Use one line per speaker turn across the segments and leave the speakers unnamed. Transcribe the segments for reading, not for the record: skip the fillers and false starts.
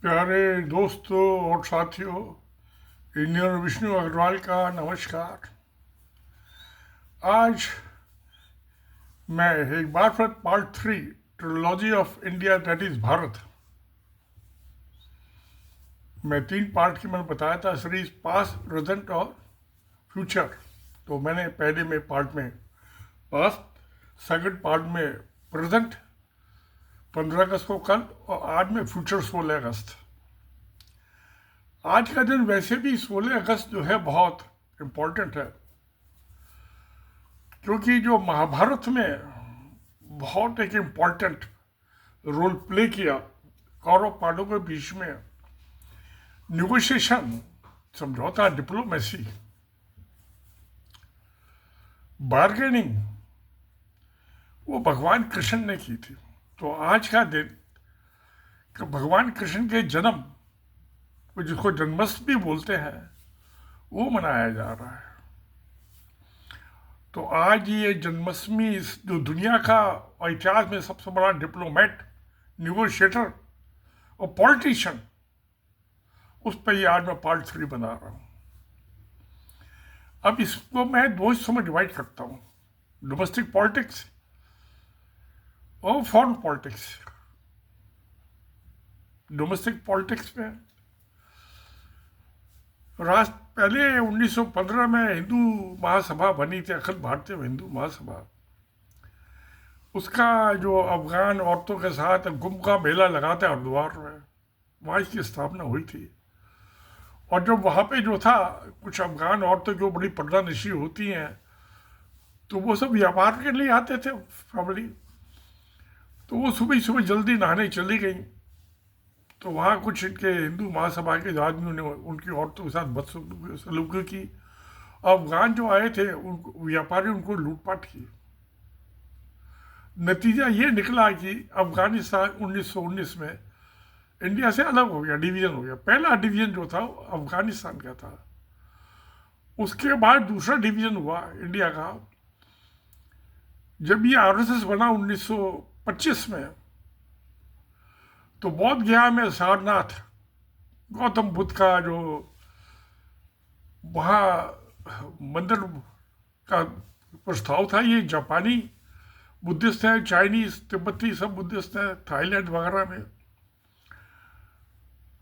प्यारे दोस्तों और साथियों, इंजीनियर विष्णु अग्रवाल का नमस्कार। आज मैं एक बार फिर part 3 trilogy of India that is Bharat. मैं 3 पार्ट की मैंने बताया था सीरीज पास्ट, प्रेजेंट और फ्यूचर। तो मैंने पहले में पार्ट में पास्ट, सेकंड पार्ट में प्रेजेंट 15 अगस्त को कल, और आज में फ्यूचर 16 अगस्त। आज का दिन वैसे भी 16 अगस्त जो है बहुत इम्पोर्टेंट है, क्योंकि जो महाभारत में बहुत एक इम्पोर्टेंट रोल प्ले किया कौरव पांडवों के बीच में निगोशिएशन, समझौता, डिप्लोमेसी, बार्गेनिंग, वो भगवान कृष्ण ने की थी। तो आज का दिन भगवान कृष्ण के जन्म, जिसको जन्माष्टमी बोलते हैं, वो मनाया जा रहा है। तो आज ये जन्माष्टमी जो दुनिया का और इतिहास में सबसे बड़ा डिप्लोमेट, निगोशिएटर और पॉलिटिशियन, उस पर ये आज मैं पार्ट 3 बना रहा हूँ। अब इसको मैं 2 हिस्सों में डिवाइड करता हूँ, डोमेस्टिक पॉलिटिक्स और फॉरेन पॉलिटिक्स। डोमेस्टिक पॉलिटिक्स में पहले 1915 में हिंदू महासभा बनी थी, अखिल भारतीय हिंदू महासभा। उसका जो अफगान औरतों के साथ गुम का मेला लगाते हरिद्वार में, वहाँ इसकी स्थापना हुई थी। और जब वहाँ पे जो था, कुछ अफगान औरतें जो बड़ी पर्दानशी होती हैं, तो वो सब व्यापार के लिए आते थे फैमिली। तो वो सुबह सुबह जल्दी नहाने चली गई। तो वहाँ कुछ इनके हिंदू महासभा के आदमियों ने उनकी औरतों के साथ बदसलूकी की। अफगान जो आए थे उन व्यापारी उनको लूटपाट की। नतीजा ये निकला कि अफगानिस्तान 1919 में इंडिया से अलग हो गया, डिवीजन हो गया। पहला डिवीजन जो था अफगानिस्तान का था। उसके बाद दूसरा डिवीजन हुआ इंडिया का जब ये आरएसएस बना 1925 में। तो बौद्ध गया में सारनाथ, गौतम बुद्ध का जो वहाँ मंदिर का प्रस्ताव था, ये जापानी बुद्धिस्ट हैं, चाइनीज, तिब्बती सब बुद्धिस्ट हैं, थाईलैंड वगैरह में।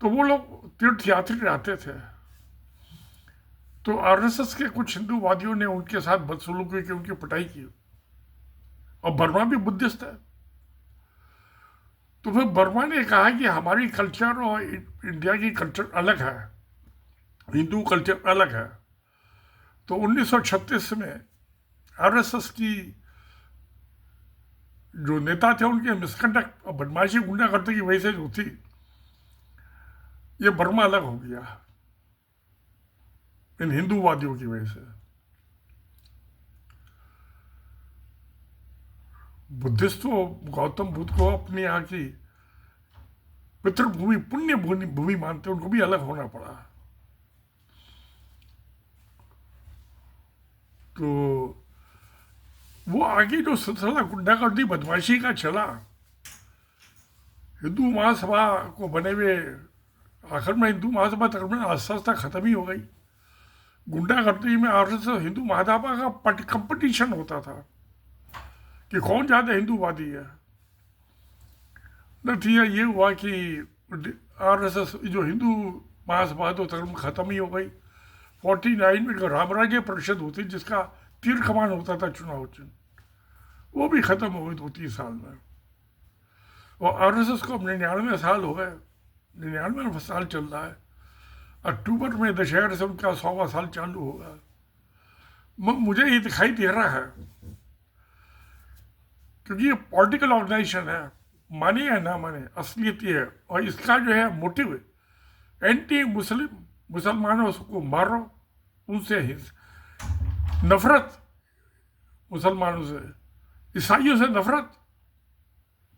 तो वो लोग तीर्थयात्री रहते थे। तो आरएसएस के कुछ हिंदूवादियों ने उनके साथ बदसलूकी की, उनकी पिटाई की। और बर्मा भी बुद्धिस्ट है। तो फिर बर्मा ने कहा कि हमारी कल्चर और इंडिया की कल्चर अलग है, हिंदू कल्चर अलग है। तो 1936 में आरएसएस की जो नेता थे, उनके मिसकंडक्ट और बदमाशी, गुंडागर्दी की वजह से जो थी, ये बर्मा अलग हो गया इन हिंदूवादियों की वजह से। बुद्धिस्ट तो गौतम बुद्ध को अपनी यहाँ की पितृभूमि, पुण्य भूमि मानते, उनको भी अलग होना पड़ा। तो वो आगे जो सिलसिला गुंडागर्दी बदमाशी का चला, हिंदू महासभा को बने हुए, आखिर में हिंदू महासभा तकरीबन आस्ता आस्ता खत्म ही हो गई। गुंडागर्दी में आरएसएस हिंदू महासभा का कंपटीशन होता था कि कौन ज़्यादा हिंदूवादी है। नतीजा ये हुआ कि आरएसएस जो हिंदू महासभा तो तकरीबन खत्म ही हो गई। 49 में रामराज्य परिषद होती, जिसका तीर कमान होता था चुनाव चिन्ह, वो भी खत्म हो गई 2-3 साल में। और आरएसएस को 99 साल हो गए, 99 साल चल रहा है। अक्टूबर में दशहरे से उनका 100वां साल चालू होगा। मुझे ये दिखाई दे रहा है, क्योंकि ये पॉलिटिकल ऑर्गेनाइजेशन है, माने या ना माने, असलियत ये है। और इसका जो है मोटिव एंटी मुस्लिम, मुसलमानों को मारो, उनसे नफरत, मुसलमानों से, ईसाइयों से नफरत,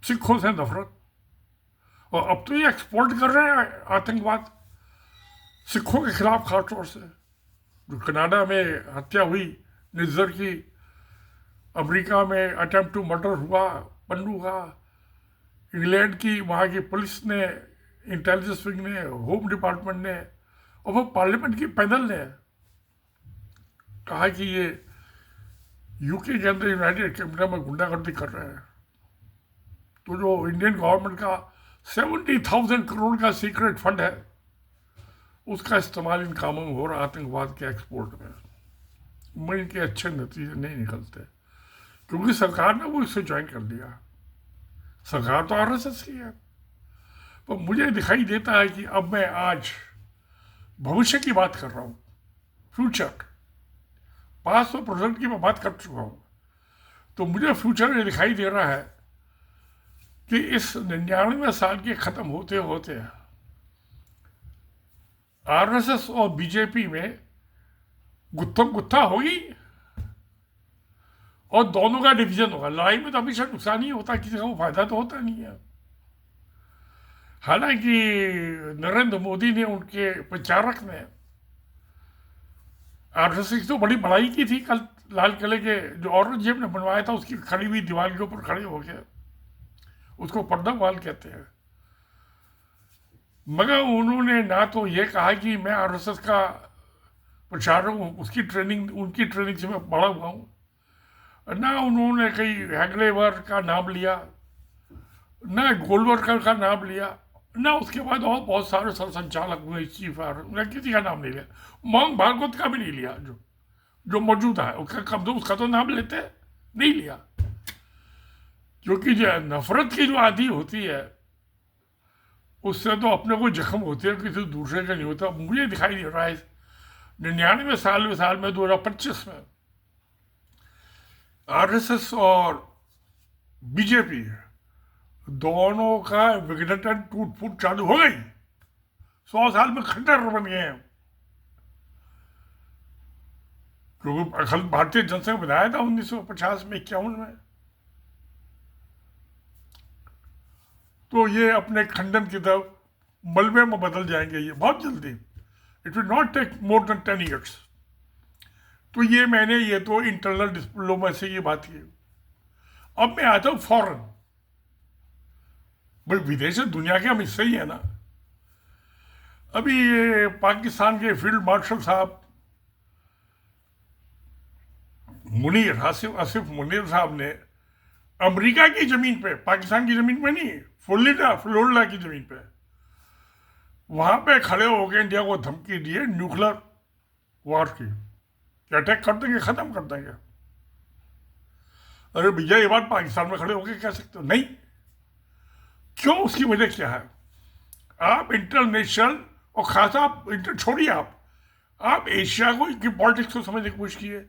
सिखों से नफरत। और अब तो ये एक्सपोर्ट कर रहे हैं आतंकवाद सिखों के खिलाफ, खासतौर से जो कनाडा में हत्या हुई निज्जर की, अमेरिका में अटेम्प्ट टू मर्डर हुआ पन्नू का, इंग्लैंड की वहाँ की पुलिस ने इंटेलिजेंस विंग ने, होम डिपार्टमेंट ने और वो पार्लियामेंट की पैनल ने कहा कि ये यूके के अंदर यूनाइटेड किंगडम में गुंडागर्दी कर रहे हैं। तो जो इंडियन गवर्नमेंट का 70,000 करोड़ का सीक्रेट फंड है, उसका इस्तेमाल इन कामों में हो रहा, आतंकवाद के एक्सपोर्ट में इनके अच्छे नतीजे नहीं निकलते, क्योंकि सरकार ने वो इससे ज्वाइन कर लिया। सरकार तो आरएसएस की है। तो मुझे दिखाई देता है कि अब मैं आज भविष्य की बात कर रहा हूँ, फ्यूचर। पास्ट और प्रेजेंट की मैं बात कर चुका हूँ, तो मुझे फ्यूचर में दिखाई दे रहा है कि इस 99 साल के ख़त्म होते होते आरएसएस और बीजेपी में गुत्थम गुत्था होगी और दोनों का डिवीजन होगा। लड़ाई में तो हमेशा नुकसान ही होता, किसी का फायदा तो होता नहीं है। हालांकि नरेंद्र मोदी ने, उनके प्रचारक ने आरएसएस की तो बड़ी बड़ाई की थी। कल लाल किले के जो औरंगजेब ने बनवाया था, उसकी खड़ी हुई दीवार के ऊपर खड़े हो गए, उसको पर्दावाल कहते हैं। मगर उन्होंने ना तो ये कहा कि मैं आरएसएस का प्रचारक हूँ, उनकी ट्रेनिंग से मैं बड़ा हुआ हूँ, ना उन्होंने कहीं हेगलेवर का नाम लिया, ना गोलवरकर का नाम लिया, ना उसके बाद और बहुत सारे सरसंचालक हुए, चीफ उन्होंने किसी का नाम नहीं लिया। मोहन भागवत का भी नहीं लिया, जो मौजूदा है उसका कम दो, उसका तो नाम लेते नहीं लिया, क्योंकि जो नफरत की जो आदि होती है उससे तो अपने को जख्म होती है, किसी दूसरे का नहीं होता। मुझे दिखाई दे रहा है 99 साल में 2025 में आरएसएस और बीजेपी दोनों का विघटन टूट फूट चालू हो गई। 100 साल में खंडर बन गए हैं, क्योंकि अखिल भारतीय जनसंघ बनाया था 1950 में, 51 में। तो ये अपने खंडन की तरफ मलबे में बदल जाएंगे ये बहुत जल्दी। It will not take more than 10 years. तो ये तो इंटरनल डिप्लोमेसी की बात की। अब मैं आता हूँ फॉरेन। भाई विदेश दुनिया के हम हिस्से ही है ना। अभी ये पाकिस्तान के फील्ड मार्शल साहब मुनीर, आसिफ मुनीर साहब ने अमेरिका की जमीन पे, पाकिस्तान की जमीन पे नहीं, फ्लोरिडा की जमीन पे, वहां पे खड़े होकर इंडिया को धमकी दिए न्यूक्लियर वॉर की, कि अटैक कर देंगे, खत्म कर देंगे। अरे भैया ये बात पाकिस्तान में खड़े होकर कह सकते हो? नहीं। क्यों? उसकी वजह क्या है? आप इंटरनेशनल और खासा आप छोड़िए, आप एशिया को, की पॉलिटिक्स को समझने की कोशिश कीजिए।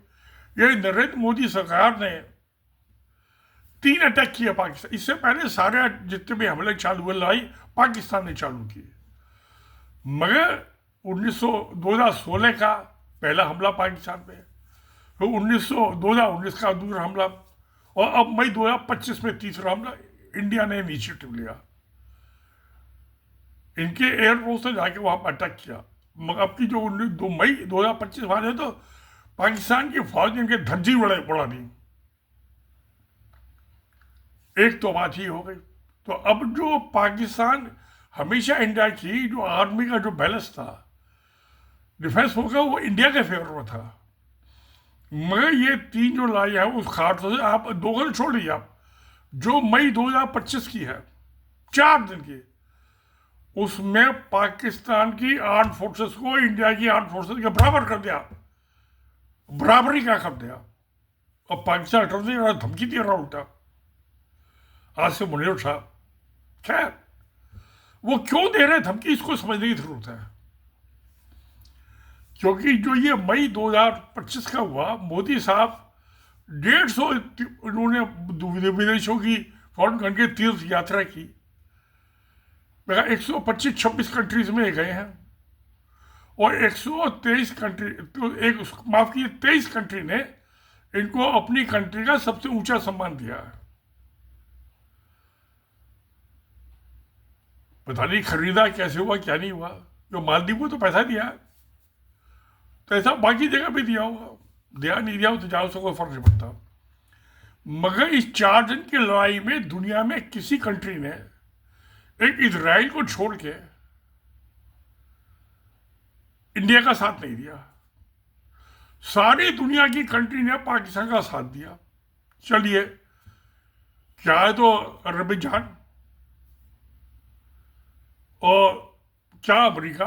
ये नरेंद्र मोदी सरकार ने 3 अटैक किया पाकिस्तान। इससे पहले सारे जितने भी हमले चालू हुए, लड़ाई पाकिस्तान ने चालू की। मगर 2016 का पहला हमला पाकिस्तान पे, फिर 2019 का दूसरा हमला, और अब मई 2025 में तीसरा हमला इंडिया ने इनिशिएटिव लिया। इनके एयरफोर्स ने जाके वहां पर अटैक किया। मगर अब की जो मई 2025 वाले, तो पाकिस्तान की फौज ने इनके धज्जी बढ़ा दी। एक तो बात ही हो गई। तो अब जो पाकिस्तान, हमेशा इंडिया की जो आर्मी का जो बैलेंस था, डिफेंस होगा, वो इंडिया के फेवर में था। मगर ये 3 जो लड़ाई है उस खास से आप 2 गल छोड़ लीजिए। आप जो मई 2025 की है, 4 दिन की, उसमें पाकिस्तान की आर्म फोर्सेस को इंडिया की आर्म फोर्सेस के बराबर कर दिया, बराबरी का कर दिया। और पाकिस्तान हटने दे रहा, धमकी दे रहा उल्टा। आज से मुनीर साहब, खैर वो क्यों दे रहे धमकी, इसको समझने की जरूरत है। क्योंकि जो ये मई 2025 का हुआ, मोदी साहब 150 उन्होंने विदेशों की फॉरेन कंट्री तीर्थ यात्रा की। 125-26 कंट्रीज में गए हैं, और 123 कंट्री, तो 23 कंट्री ने इनको अपनी कंट्री का सबसे ऊंचा सम्मान दिया है। पता नहीं खरीदा कैसे हुआ, क्या नहीं हुआ। जो मालदीव को तो पैसा दिया, तो ऐसा बाकी जगह भी दिया होगा, दिया नहीं दिया तो जाओ, से कोई फर्क नहीं पड़ता। मगर इस 4 दिन की लड़ाई में दुनिया में किसी कंट्री ने, एक इजराइल को छोड़ के, इंडिया का साथ नहीं दिया, सारी दुनिया की कंट्री ने पाकिस्तान का साथ दिया। चलिए, क्या है तो अरबीजान और क्या अमेरिका,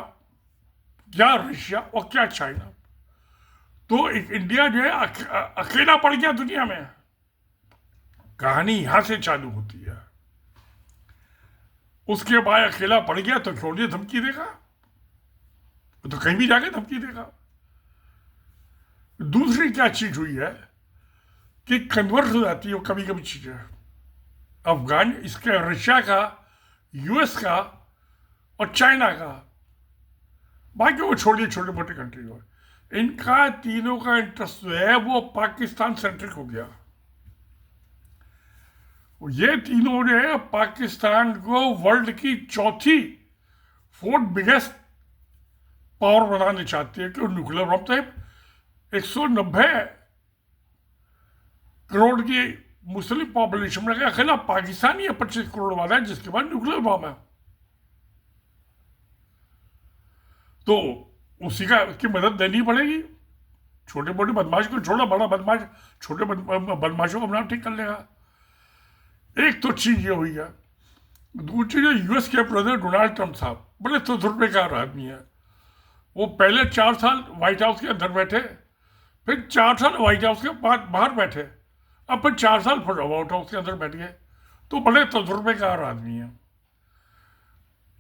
क्या रशिया और क्या चाइना। तो इंडिया जो है अकेला पड़ गया दुनिया में। कहानी यहां से चालू होती है। उसके बाद अकेला पड़ गया तो क्यों नहीं धमकी देगा, तो कहीं भी जाके धमकी देगा। दूसरी क्या चीज हुई है कि कन्वर्ट हो जाती है कभी कभी चीजें। अफगान, इसके रशिया का, यूएस का और चाइना का, बाकी वो छोड़िए छोटे मोटे कंट्री को, इनका तीनों का इंटरेस्ट जो है वो पाकिस्तान सेंट्रिक हो गया। ये तीनों जो है पाकिस्तान को वर्ल्ड की चौथी, फोर्थ बिगेस्ट पावर बनाने चाहती है। क्यों? न्यूक्लियर बम तो 190 करोड़ की मुस्लिम पॉपुलेशन में अकेला पाकिस्तान ही 25 करोड़ वाला है जिसके बाद न्यूक्लियर बम है। तो उसी का, उसकी मदद देनी पड़ेगी। छोटे मोटे बदमाश को छोड़ो, बड़ा बदमाश छोटे बदमाशों को अपना ठीक कर लेगा। एक तो चीज ये हुई है। दूसरी, यूएस के प्रेसिडेंट डोनाल्ड ट्रंप साहब बड़े तजुर्बेकार आदमी है। वो पहले 4 साल व्हाइट हाउस के अंदर बैठे, फिर 4 साल व्हाइट हाउस के बाहर बैठे, अब फिर 4 साल फिर व्हाइट हाउस के अंदर बैठ गए। तो बड़े तजुर्बेकार आदमी है।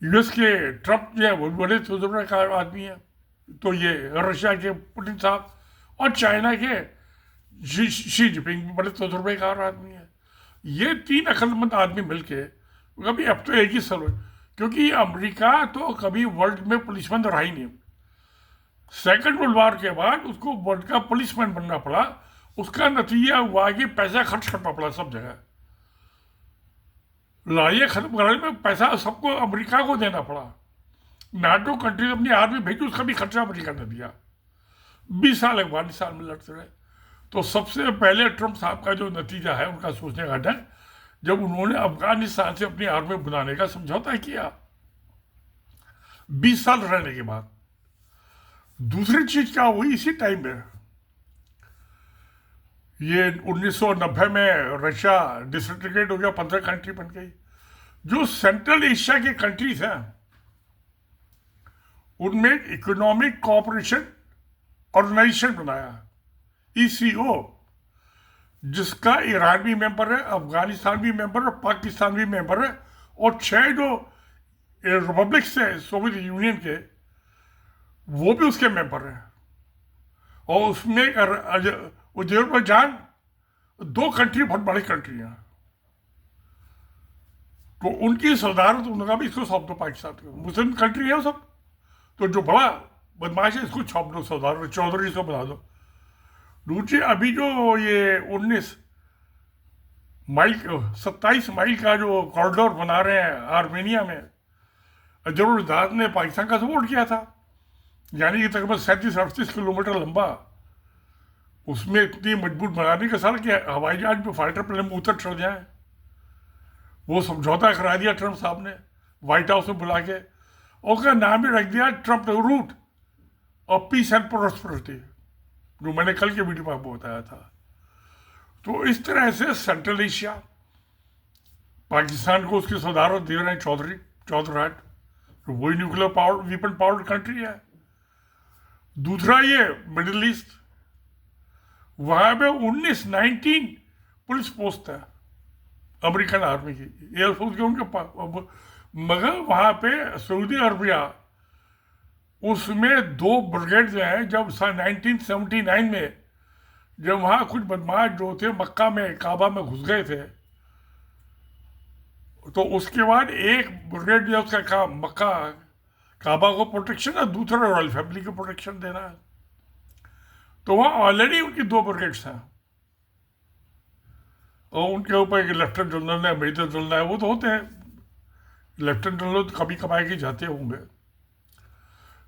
यूएस के ट्रंप जो है वो बड़े तजुर्बेकार आदमी है। तो ये रशिया के पुतिन साहब और चाइना के शी जिनपिंग भी बड़े तजुर्बेकार आदमी है। ये 3 अक्लमंद आदमी मिलके कभी, अब तो एक ही सर, क्योंकि अमेरिका तो कभी वर्ल्ड में पुलिसमैन रहा ही नहीं। सेकेंड वर्ल्ड वॉर के बाद उसको वर्ल्ड का पुलिसमैन बनना पड़ा। उसका नतीजा हुआ कि पैसा खर्च करना पड़ा सब जगह। लड़ाइयाँ खत्म कराने में पैसा सबको अमेरिका को देना पड़ा। नाटो कंट्री अपनी आर्मी भेजी, उसका भी खर्चा अमेरिका ने दिया। 20 साल अफगानिस्तान में लड़ते रहे। तो सबसे पहले ट्रंप साहब का जो नतीजा है उनका सोचने का ढंग, जब उन्होंने अफगानिस्तान से अपनी आर्मी बनाने का समझौता किया 20 साल रहने के बाद। दूसरी चीज क्या हुई इसी टाइम में, ये 1990 में रशिया डिसइंटीग्रेट हो गया, 15 कंट्री बन गई। जो सेंट्रल एशिया की कंट्रीज हैं उनमें इकोनॉमिक कोऑपरेशन ऑर्गेनाइजेशन बनाया, ईसीओ, जिसका ईरान भी मेंबर है, अफगानिस्तान भी मेंबर है, पाकिस्तान भी मेंबर है, और 6 जो रिपब्लिक्स है सोवियत यूनियन के वो भी उसके मेंबर हैं। और उसमें अजरबैजान 2 कंट्री बहुत बड़ी कंट्री हैं। तो उनकी सदारत उनका भी इसको सौंप दो पाकिस्तान को। मुस्लिम कंट्री है वो सब, तो जो बड़ा बदमाश है इसको सौंप दो, सदारत चौधरी से बना दो। दूसरी, अभी जो ये 19 माइल 27 माइल का जो कॉरिडोर बना रहे हैं आर्मेनिया में, अजरबैजान ने पाकिस्तान का सपोर्ट किया था। यानी कि तकरीबन 37-38 किलोमीटर लंबा, उसमें इतनी मजबूत बनाने के साथ कि हवाई जहाज में फाइटर प्लेन में उतर चढ़ जाए। वो समझौता करा दिया ट्रंप साहब ने व्हाइट हाउस में बुला के, और उसका नाम भी रख दिया ट्रंप रूट और पीस एंड प्रोस्पेरिटी, जो मैंने कल के वीडियो में आपको बताया था। तो इस तरह से सेंट्रल एशिया, पाकिस्तान को उसकी सदारत दे रहे हैं चौधराट, तो वही nuclear power weapon powered country है। दूसरा, ये मिडिल ईस्ट, वहां पे 19 पुलिस पोस्ट है अमेरिकन आर्मी की, एयरफोर्स के उनके, मगर वहां पे सऊदी अरबिया, उसमें 2 ब्रिगेड जो हैं, जब 1979 में जब वहां कुछ बदमाश जो थे मक्का में काबा में घुस गए थे, तो उसके बाद एक ब्रिगेड जो उसका काम मक्का काबा को प्रोटेक्शन है, दूसरा रॉयल फैमिली को प्रोटेक्शन देना है। तो वहाँ ऑलरेडी उनकी 2 ब्रिगेड्स हैं, और उनके ऊपर एक लेफ्टिनेंट जनरल है, मेजर जनरल है, वो तो होते हैं। लेफ्टिनेंट जनरल तो कभी कमाए के जाते होंगे।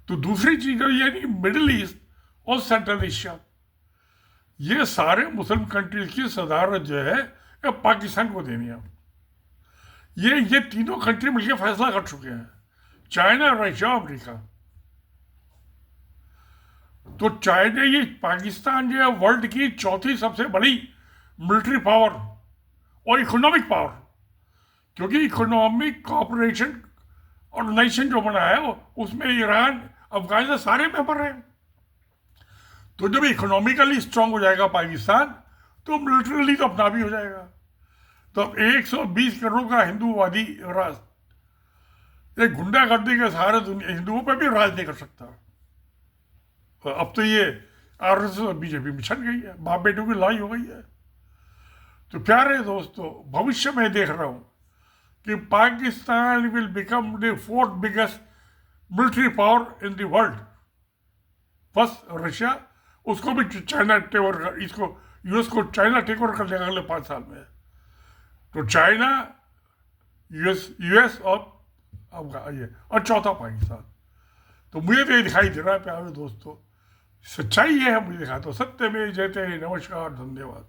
तो दूसरी चीज़ ये है कि मिडिल ईस्ट और सेंट्रल एशिया, ये सारे मुस्लिम कंट्रीज की सदारत जो है ये पाकिस्तान को देनी है। ये तीनों कंट्री मिलकर फैसला कर चुके हैं, चाइना, रशिया, अमेरिका। तो चाइना, ये पाकिस्तान जो है वर्ल्ड की चौथी सबसे बड़ी मिलिट्री पावर और इकोनॉमिक पावर, क्योंकि इकोनॉमिक कोऑपरेशन ऑर्गेनाइजेशन जो बना है उसमें ईरान, अफगानिस्तान सारे मेंबर हैं। तो जब इकोनॉमिकली स्ट्रांग हो जाएगा पाकिस्तान, तो मिलिटरली तो अपना भी हो जाएगा। तो अब 120 करोड़ का हिंदूवादी राज एक गुंडागर्दी के सहारे दुनिया हिंदुओं पर भी राज नहीं कर सकता। अब तो ये आरएसएस और बीजेपी में छन गई है, बाप बेटों की लड़ाई हो गई है। तो प्यारे दोस्तों, भविष्य में देख रहा हूं कि Pakistan will become the fourth biggest military power in the world. First Russia, उसको भी चाइना टेक ओवर कर, इसको यूएस को चाइना टेक ओवर कर लेगा अगले 5 साल में। तो चाइना, यूएस और चौथा पाकिस्तान। तो मुझे तो ये दिखाई दे रहा है प्यारे दोस्तों, सच्चाई ये है, मुझे दिखाता हूँ। सत्य में जयते। नमस्कार, धन्यवाद।